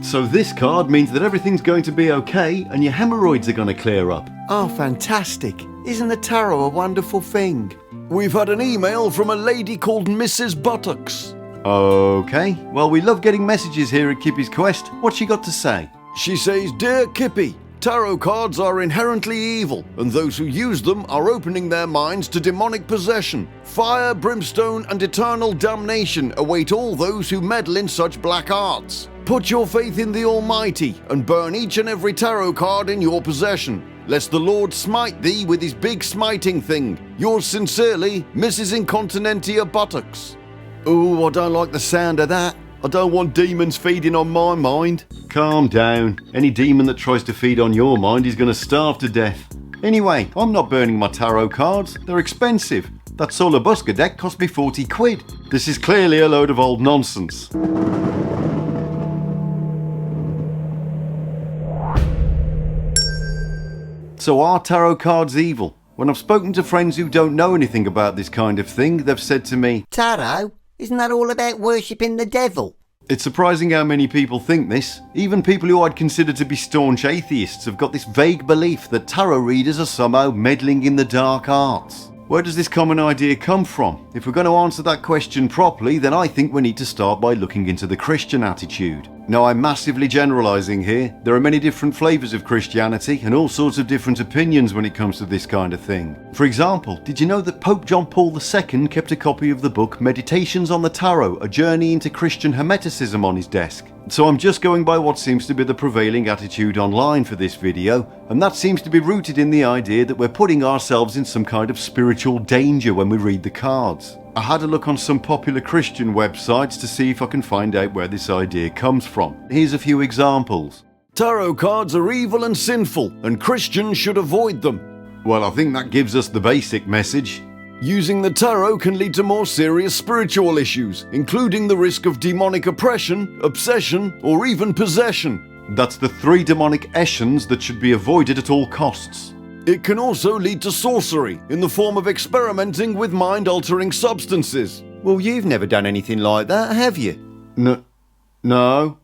So this card means that everything's going to be okay and your hemorrhoids are going to clear up. Oh, fantastic. Isn't the tarot a wonderful thing? We've had an email from a lady called Mrs. Buttocks. Okay, well we love getting messages here at Kippy's Quest. What's she got to say? She says, Dear Kippy, tarot cards are inherently evil, and those who use them are opening their minds to demonic possession. Fire, brimstone, and eternal damnation await all those who meddle in such black arts. Put your faith in the Almighty, and burn each and every tarot card in your possession, lest the Lord smite thee with his big smiting thing. Yours sincerely, Mrs. Incontinentia Buttocks. Ooh, I don't like the sound of that. I don't want demons feeding on my mind. Calm down. Any demon that tries to feed on your mind is going to starve to death. Anyway, I'm not burning my tarot cards. They're expensive. That Solabusca deck cost me 40 quid. This is clearly a load of old nonsense. So are tarot cards evil? When I've spoken to friends who don't know anything about this kind of thing, they've said to me, Tarot? Isn't that all about worshipping the devil? It's surprising how many people think this. Even people who I'd consider to be staunch atheists have got this vague belief that tarot readers are somehow meddling in the dark arts. Where does this common idea come from? If we're going to answer that question properly, then I think we need to start by looking into the Christian attitude. Now, I'm massively generalising here. There are many different flavours of Christianity and all sorts of different opinions when it comes to this kind of thing. For example, did you know that Pope John Paul II kept a copy of the book Meditations on the Tarot, A Journey into Christian Hermeticism on his desk? So I'm just going by what seems to be the prevailing attitude online for this video, and that seems to be rooted in the idea that we're putting ourselves in some kind of spiritual danger when we read the cards. I had a look on some popular Christian websites to see if I can find out where this idea comes from. Here's a few examples. Tarot cards are evil and sinful, and Christians should avoid them. Well, I think that gives us the basic message. Using the tarot can lead to more serious spiritual issues, including the risk of demonic oppression, obsession, or even possession. That's the 3 demonic essions that should be avoided at all costs. It can also lead to sorcery, in the form of experimenting with mind-altering substances. Well, you've never done anything like that, have you? No.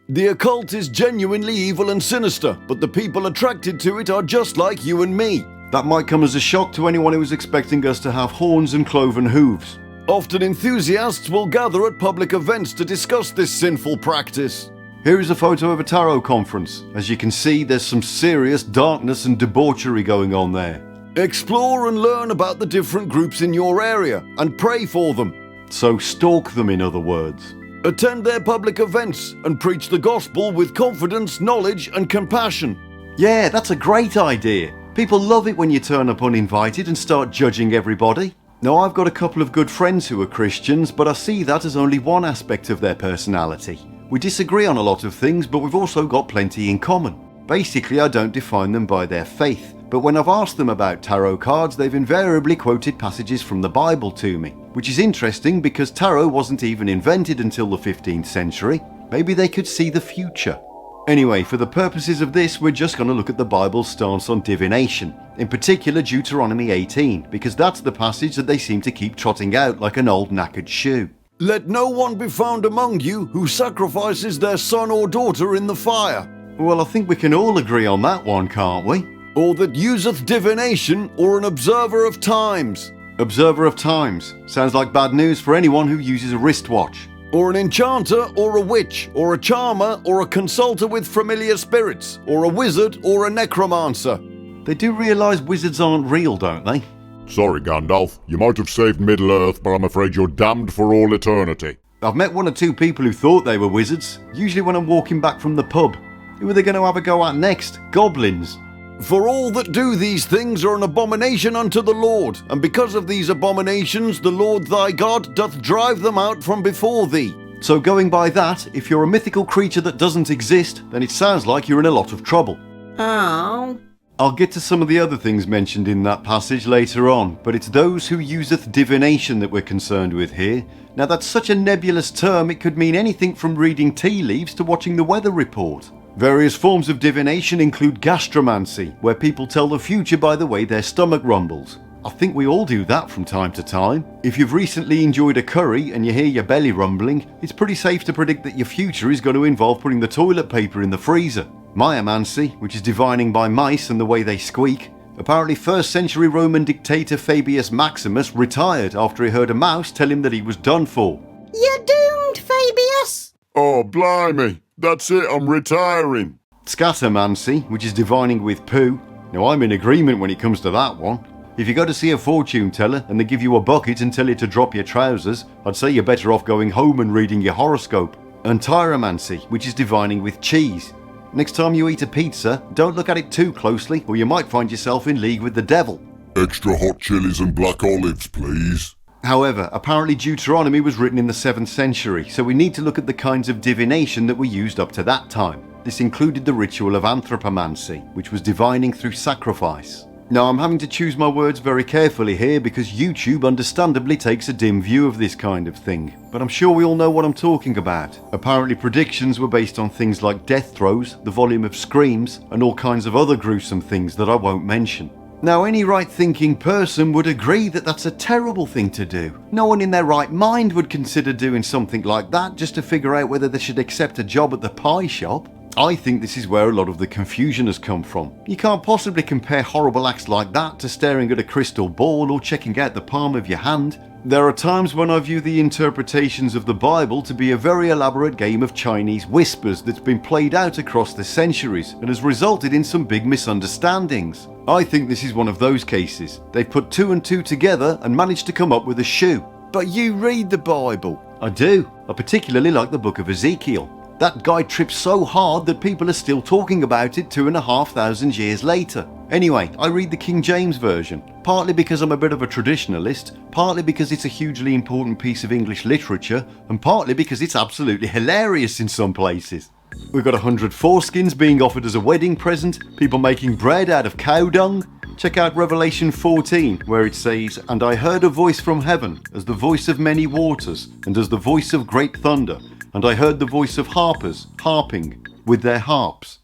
The occult is genuinely evil and sinister, but the people attracted to it are just like you and me. That might come as a shock to anyone who was expecting us to have horns and cloven hooves. Often enthusiasts will gather at public events to discuss this sinful practice. Here is a photo of a tarot conference. As you can see, there's some serious darkness and debauchery going on there. Explore and learn about the different groups in your area and pray for them. So stalk them, in other words. Attend their public events and preach the gospel with confidence, knowledge and compassion. Yeah, that's a great idea. People love it when you turn up uninvited and start judging everybody. Now, I've got a couple of good friends who are Christians, but I see that as only one aspect of their personality. We disagree on a lot of things, but we've also got plenty in common. Basically, I don't define them by their faith, but when I've asked them about tarot cards, they've invariably quoted passages from the Bible to me, which is interesting because tarot wasn't even invented until the 15th century. Maybe they could see the future. Anyway, for the purposes of this, we're just going to look at the Bible's stance on divination, in particular Deuteronomy 18, because that's the passage that they seem to keep trotting out like an old knackered shoe. Let no one be found among you who sacrifices their son or daughter in the fire. Well, I think we can all agree on that one, can't we? Or that useth divination, or an observer of times. Observer of times. Sounds like bad news for anyone who uses a wristwatch. Or an enchanter, or a witch, or a charmer, or a consulter with familiar spirits, or a wizard, or a necromancer. They do realise wizards aren't real, don't they? Sorry, Gandalf. You might have saved Middle-earth, but I'm afraid you're damned for all eternity. I've met 1 or 2 people who thought they were wizards, usually when I'm walking back from the pub. Who are they going to have a go at next? Goblins. For all that do these things are an abomination unto the Lord, and because of these abominations the Lord thy God doth drive them out from before thee. So going by that, if you're a mythical creature that doesn't exist, then it sounds like you're in a lot of trouble. Oh. I'll get to some of the other things mentioned in that passage later on, but it's those who useth divination that we're concerned with here. Now that's such a nebulous term, it could mean anything from reading tea leaves to watching the weather report. Various forms of divination include gastromancy, where people tell the future by the way their stomach rumbles. I think we all do that from time to time. If you've recently enjoyed a curry and you hear your belly rumbling, it's pretty safe to predict that your future is going to involve putting the toilet paper in the freezer. Myomancy, which is divining by mice and the way they squeak. Apparently 1st century Roman dictator Fabius Maximus retired after he heard a mouse tell him that he was done for. You're doomed, Fabius! Oh, blimey. That's it, I'm retiring. Scattermancy, which is divining with poo. Now I'm in agreement when it comes to that one. If you go to see a fortune teller and they give you a bucket and tell you to drop your trousers, I'd say you're better off going home and reading your horoscope. And tyromancy, which is divining with cheese. Next time you eat a pizza, don't look at it too closely or you might find yourself in league with the devil. Extra hot chilies and black olives, please. However, apparently Deuteronomy was written in the 7th century, so we need to look at the kinds of divination that were used up to that time. This included the ritual of anthropomancy, which was divining through sacrifice. Now I'm having to choose my words very carefully here because YouTube understandably takes a dim view of this kind of thing, but I'm sure we all know what I'm talking about. Apparently predictions were based on things like death throes, the volume of screams, and all kinds of other gruesome things that I won't mention. Now any right-thinking person would agree that that's a terrible thing to do. No one in their right mind would consider doing something like that just to figure out whether they should accept a job at the pie shop. I think this is where a lot of the confusion has come from. You can't possibly compare horrible acts like that to staring at a crystal ball or checking out the palm of your hand. There are times when I view the interpretations of the Bible to be a very elaborate game of Chinese whispers that's been played out across the centuries and has resulted in some big misunderstandings. I think this is one of those cases. They've put 2 and 2 together and managed to come up with a shoe. But you read the Bible. I do. I particularly like the book of Ezekiel. That guy trips so hard that people are still talking about it 2,500 years later. Anyway, I read the King James Version, partly because I'm a bit of a traditionalist, partly because it's a hugely important piece of English literature, and partly because it's absolutely hilarious in some places. We've got 100 foreskins being offered as a wedding present, people making bread out of cow dung. Check out Revelation 14, where it says, "And I heard a voice from heaven, as the voice of many waters, and as the voice of great thunder. And I heard the voice of harpers, harping, with their harps."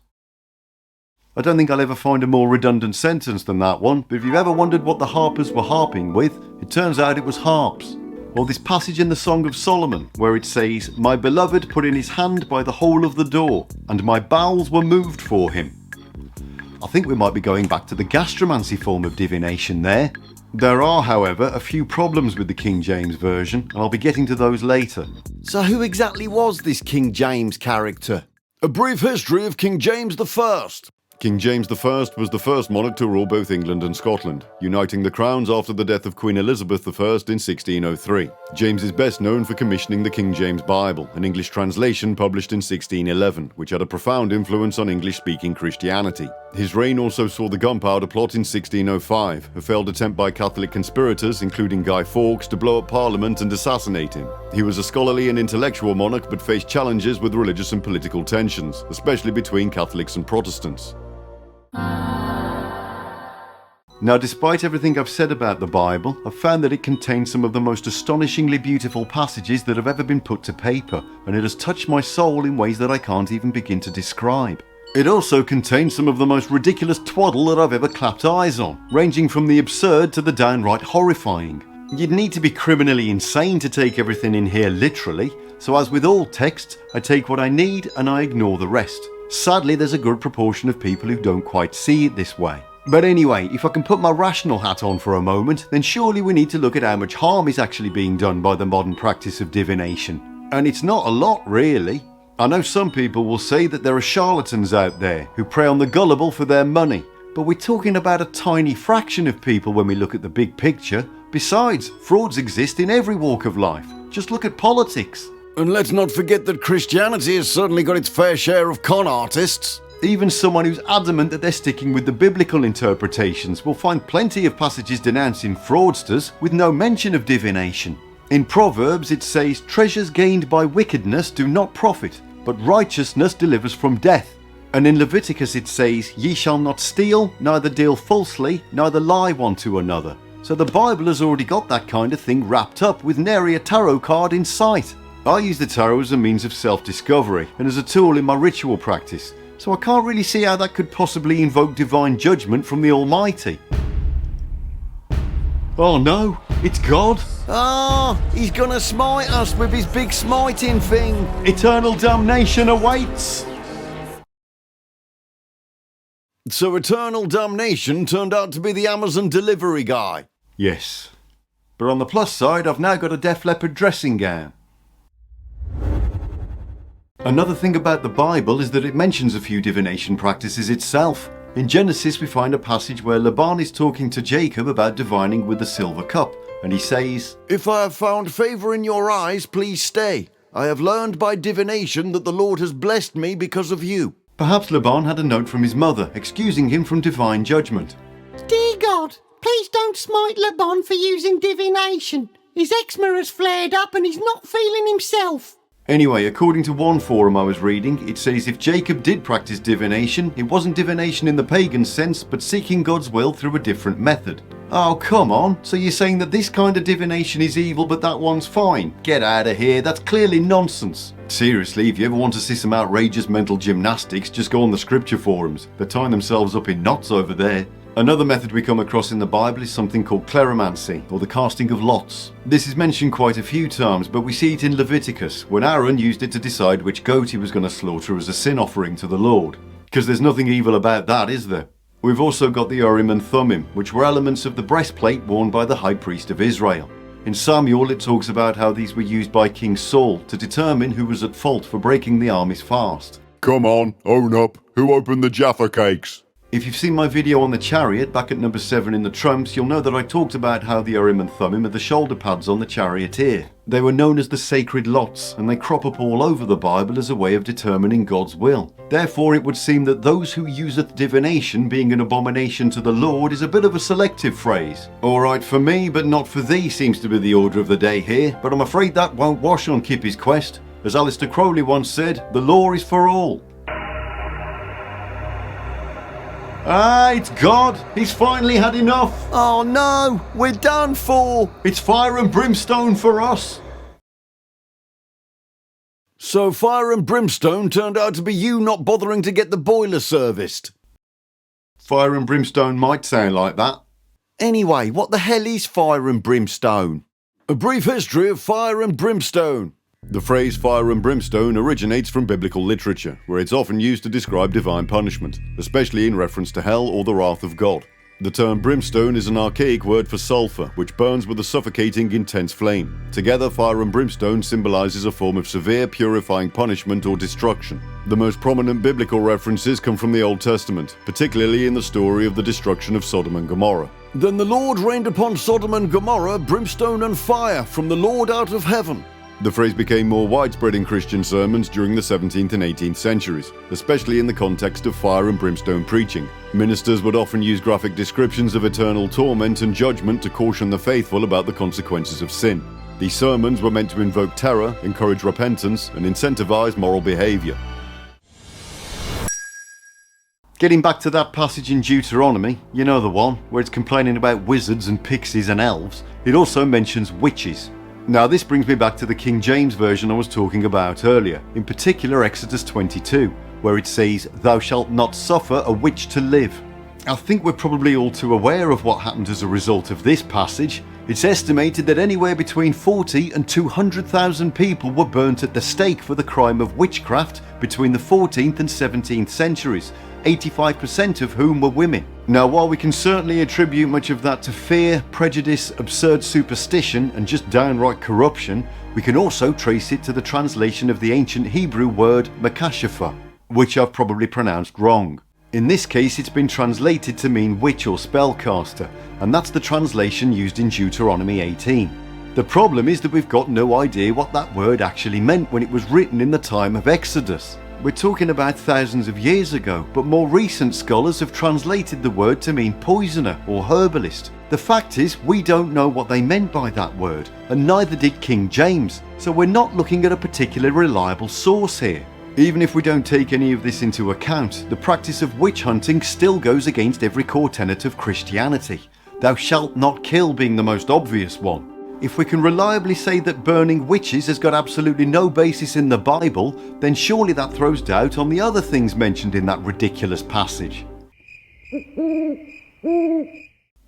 I don't think I'll ever find a more redundant sentence than that one, but if you've ever wondered what the harpers were harping with, it turns out it was harps. Or this passage in the Song of Solomon, where it says, "My beloved put in his hand by the hole of the door, and my bowels were moved for him." I think we might be going back to the gastromancy form of divination there. There are, however, a few problems with the King James Version, and I'll be getting to those later. So who exactly was this King James character? A brief history of King James I. King James I was the first monarch to rule both England and Scotland, uniting the crowns after the death of Queen Elizabeth I in 1603. James is best known for commissioning the King James Bible, an English translation published in 1611, which had a profound influence on English-speaking Christianity. His reign also saw the Gunpowder Plot in 1605, a failed attempt by Catholic conspirators, including Guy Fawkes, to blow up Parliament and assassinate him. He was a scholarly and intellectual monarch, but faced challenges with religious and political tensions, especially between Catholics and Protestants. Now, despite everything I've said about the Bible, I've found that it contains some of the most astonishingly beautiful passages that have ever been put to paper, and it has touched my soul in ways that I can't even begin to describe. It also contains some of the most ridiculous twaddle that I've ever clapped eyes on, ranging from the absurd to the downright horrifying. You'd need to be criminally insane to take everything in here literally, so as with all texts, I take what I need and I ignore the rest. Sadly, there's a good proportion of people who don't quite see it this way. But anyway, if I can put my rational hat on for a moment, then surely we need to look at how much harm is actually being done by the modern practice of divination. And it's not a lot, really. I know some people will say that there are charlatans out there who prey on the gullible for their money, but we're talking about a tiny fraction of people when we look at the big picture. Besides, frauds exist in every walk of life. Just look at politics. And let's not forget that Christianity has certainly got its fair share of con artists. Even someone who's adamant that they're sticking with the biblical interpretations will find plenty of passages denouncing fraudsters with no mention of divination. In Proverbs it says, "Treasures gained by wickedness do not profit, but righteousness delivers from death." And in Leviticus it says, "Ye shall not steal, neither deal falsely, neither lie one to another." So the Bible has already got that kind of thing wrapped up with nary a tarot card in sight. I use the tarot as a means of self-discovery and as a tool in my ritual practice, so I can't really see how that could possibly invoke divine judgment from the Almighty. Oh no, it's God. Ah, he's gonna smite us with his big smiting thing. Eternal damnation awaits. So eternal damnation turned out to be the Amazon delivery guy. Yes. But on the plus side, I've now got a Def Leppard dressing gown. Another thing about the Bible is that it mentions a few divination practices itself. In Genesis, we find a passage where Laban is talking to Jacob about divining with the silver cup, and he says, If I have found favor in your eyes, please stay. I have learned by divination that the Lord has blessed me because of you. Perhaps Laban had a note from his mother excusing him from divine judgment. Dear God, please don't smite Laban for using divination. His eczema has flared up and he's not feeling himself. Anyway, according to one forum I was reading, it says if Jacob did practice divination, it wasn't divination in the pagan sense, but seeking God's will through a different method. Oh, come on. So you're saying that this kind of divination is evil, but that one's fine? Get out of here. That's clearly nonsense. Seriously, if you ever want to see some outrageous mental gymnastics, just go on the scripture forums. They're tying themselves up in knots over there. Another method we come across in the Bible is something called cleromancy, or the casting of lots. This is mentioned quite a few times, but we see it in Leviticus, when Aaron used it to decide which goat he was going to slaughter as a sin offering to the Lord. Because there's nothing evil about that, is there? We've also got the Urim and Thummim, which were elements of the breastplate worn by the high priest of Israel. In Samuel, it talks about how these were used by King Saul to determine who was at fault for breaking the army's fast. Come on, own up. Who opened the Jaffa cakes? If you've seen my video on the chariot back at number 7 in the Trumps, you'll know that I talked about how the Urim and Thummim are the shoulder pads on the charioteer. They were known as the sacred lots, and they crop up all over the Bible as a way of determining God's will. Therefore, it would seem that those who useth divination being an abomination to the Lord is a bit of a selective phrase. Alright for me, but not for thee seems to be the order of the day here, but I'm afraid that won't wash on Kippy's quest. As Aleister Crowley once said, the law is for all. Ah, it's God! He's finally had enough! Oh no, we're done for. It's fire and brimstone for us! So fire and brimstone turned out to be you not bothering to get the boiler serviced. Fire and brimstone might sound like that. Anyway, what the hell is fire and brimstone? A brief history of fire and brimstone. The phrase fire and brimstone originates from biblical literature, where it's often used to describe divine punishment, especially in reference to hell or the wrath of God. The term brimstone is an archaic word for sulfur, which burns with a suffocating, intense flame. Together, fire and brimstone symbolizes a form of severe, purifying punishment or destruction. The most prominent biblical references come from the Old Testament, particularly in the story of the destruction of Sodom and Gomorrah. Then the Lord rained upon Sodom and Gomorrah brimstone and fire from the Lord out of heaven. The phrase became more widespread in Christian sermons during the 17th and 18th centuries, especially in the context of fire and brimstone preaching. Ministers would often use graphic descriptions of eternal torment and judgment to caution the faithful about the consequences of sin. These sermons were meant to invoke terror, encourage repentance, and incentivize moral behavior. Getting back to that passage in Deuteronomy, you know the one, where it's complaining about wizards and pixies and elves, it also mentions witches. Now this brings me back to the King James version I was talking about earlier, in particular Exodus 22, where it says, "Thou shalt not suffer a witch to live." I think we're probably all too aware of what happened as a result of this passage. It's estimated that anywhere between 40 and 200,000 people were burnt at the stake for the crime of witchcraft between the 14th and 17th centuries, 85% of whom were women. Now, while we can certainly attribute much of that to fear, prejudice, absurd superstition, and just downright corruption, we can also trace it to the translation of the ancient Hebrew word makashepha, which I've probably pronounced wrong. In this case, it's been translated to mean witch or spellcaster, and that's the translation used in Deuteronomy 18. The problem is that we've got no idea what that word actually meant when it was written in the time of Exodus. We're talking about thousands of years ago, but more recent scholars have translated the word to mean poisoner or herbalist. The fact is, we don't know what they meant by that word, and neither did King James, so we're not looking at a particularly reliable source here. Even if we don't take any of this into account, the practice of witch hunting still goes against every core tenet of Christianity, thou shalt not kill being the most obvious one. If we can reliably say that burning witches has got absolutely no basis in the Bible, then surely that throws doubt on the other things mentioned in that ridiculous passage.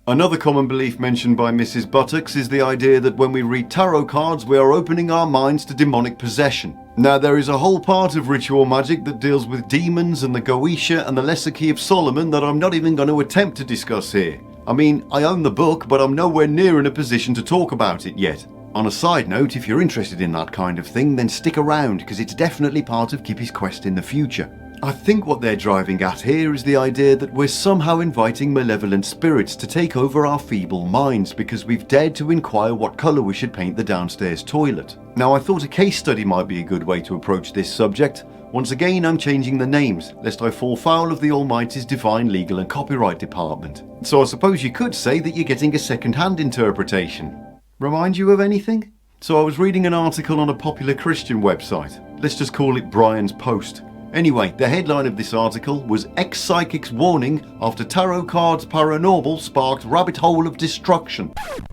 Another common belief mentioned by Mrs. Buttocks is the idea that when we read tarot cards, we are opening our minds to demonic possession. Now, there is a whole part of ritual magic that deals with demons and the Goetia and the Lesser Key of Solomon that I'm not even going to attempt to discuss here. I mean, I own the book, but I'm nowhere near in a position to talk about it yet. On a side note, if you're interested in that kind of thing, then stick around, because it's definitely part of Kippy's quest in the future. I think what they're driving at here is the idea that we're somehow inviting malevolent spirits to take over our feeble minds because we've dared to inquire what colour we should paint the downstairs toilet. Now, I thought a case study might be a good way to approach this subject. Once again, I'm changing the names, lest I fall foul of the Almighty's divine legal and copyright department. So I suppose you could say that you're getting a second-hand interpretation. Remind you of anything? So I was reading an article on a popular Christian website. Let's just call it Brian's Post. Anyway, the headline of this article was Ex-Psychic's Warning After Tarot Cards Paranormal Sparked Rabbit Hole of Destruction.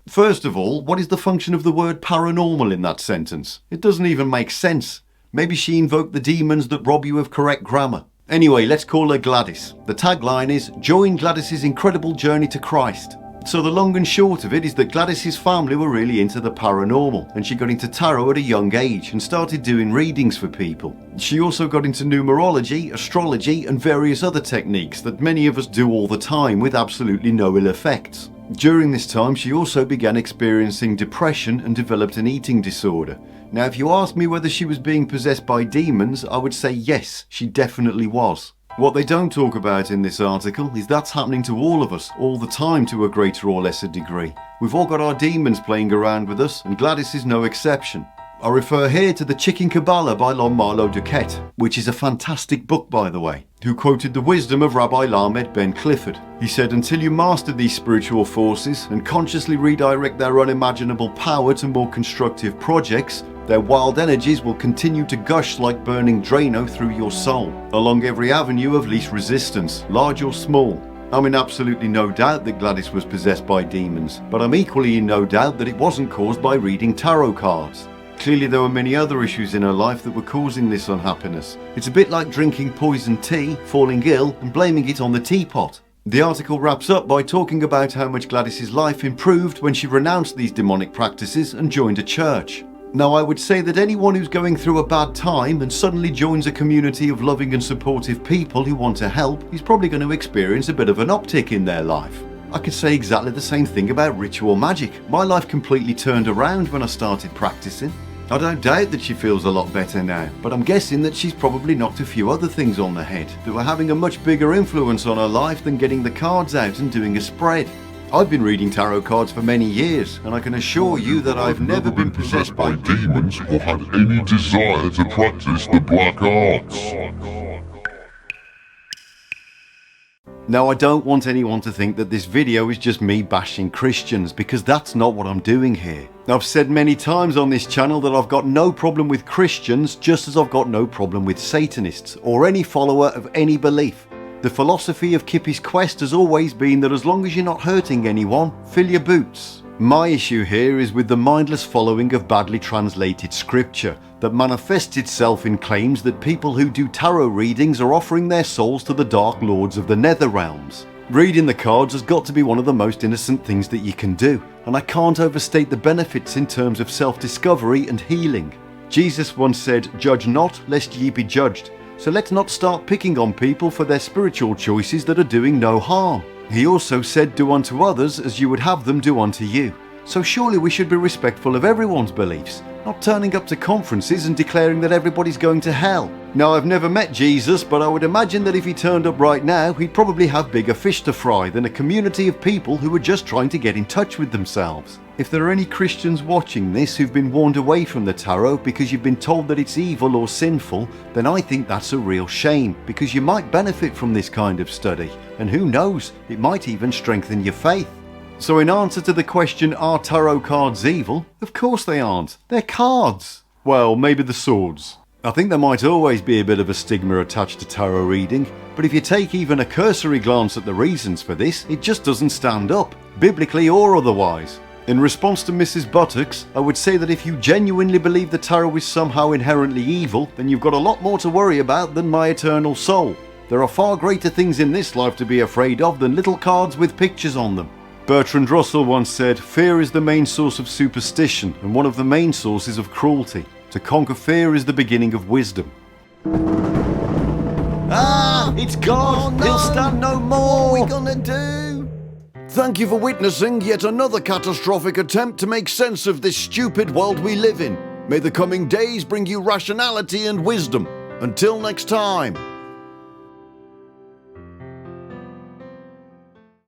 First of all, what is the function of the word paranormal in that sentence? It doesn't even make sense. Maybe she invoked the demons that rob you of correct grammar. Anyway, let's call her Gladys. The tagline is, Join Gladys's incredible journey to Christ. So the long and short of it is that Gladys's family were really into the paranormal, and she got into tarot at a young age and started doing readings for people. She also got into numerology, astrology and various other techniques that many of us do all the time with absolutely no ill effects. During this time she also began experiencing depression and developed an eating disorder. Now if you ask me whether she was being possessed by demons, I would say yes, she definitely was. What they don't talk about in this article is that's happening to all of us, all the time to a greater or lesser degree. We've all got our demons playing around with us, and Gladys is no exception. I refer here to The Chicken Kabbalah by Marlowe Duquette, which is a fantastic book by the way, who quoted the wisdom of Rabbi Lamed Ben Clifford. He said, until you master these spiritual forces and consciously redirect their unimaginable power to more constructive projects, their wild energies will continue to gush like burning Drano through your soul, along every avenue of least resistance, large or small. I'm in absolutely no doubt that Gladys was possessed by demons, but I'm equally in no doubt that it wasn't caused by reading tarot cards. Clearly there were many other issues in her life that were causing this unhappiness. It's a bit like drinking poison tea, falling ill, and blaming it on the teapot. The article wraps up by talking about how much Gladys's life improved when she renounced these demonic practices and joined a church. Now I would say that anyone who's going through a bad time and suddenly joins a community of loving and supportive people who want to help is probably going to experience a bit of an uptick in their life. I could say exactly the same thing about ritual magic. My life completely turned around when I started practicing. I don't doubt that she feels a lot better now, but I'm guessing that she's probably knocked a few other things on the head that were having a much bigger influence on her life than getting the cards out and doing a spread. I've been reading tarot cards for many years, and I can assure you that I've never been possessed by demons or had any desire to practice the black arts. Now I don't want anyone to think that this video is just me bashing Christians, because that's not what I'm doing here. I've said many times on this channel that I've got no problem with Christians, just as I've got no problem with Satanists, or any follower of any belief. The philosophy of Kippy's quest has always been that as long as you're not hurting anyone, fill your boots. My issue here is with the mindless following of badly translated scripture that manifests itself in claims that people who do tarot readings are offering their souls to the dark lords of the nether realms. Reading the cards has got to be one of the most innocent things that you can do, and I can't overstate the benefits in terms of self-discovery and healing. Jesus once said, "Judge not, lest ye be judged." So let's not start picking on people for their spiritual choices that are doing no harm. He also said, do unto others as you would have them do unto you. So surely we should be respectful of everyone's beliefs, not turning up to conferences and declaring that everybody's going to hell. Now I've never met Jesus, but I would imagine that if he turned up right now, he'd probably have bigger fish to fry than a community of people who are just trying to get in touch with themselves. If there are any Christians watching this who've been warned away from the tarot because you've been told that it's evil or sinful, then I think that's a real shame, because you might benefit from this kind of study, and who knows, it might even strengthen your faith. So in answer to the question, are tarot cards evil? Of course they aren't. They're cards. Well, maybe the swords. I think there might always be a bit of a stigma attached to tarot reading, but if you take even a cursory glance at the reasons for this, it just doesn't stand up, biblically or otherwise. In response to Mrs. Buttocks, I would say that if you genuinely believe the tarot is somehow inherently evil, then you've got a lot more to worry about than my eternal soul. There are far greater things in this life to be afraid of than little cards with pictures on them. Bertrand Russell once said, "Fear is the main source of superstition and one of the main sources of cruelty. To conquer fear is the beginning of wisdom." Ah, it's gone. He'll stand no more. What are we gonna do? Thank you for witnessing yet another catastrophic attempt to make sense of this stupid world we live in. May the coming days bring you rationality and wisdom. Until next time.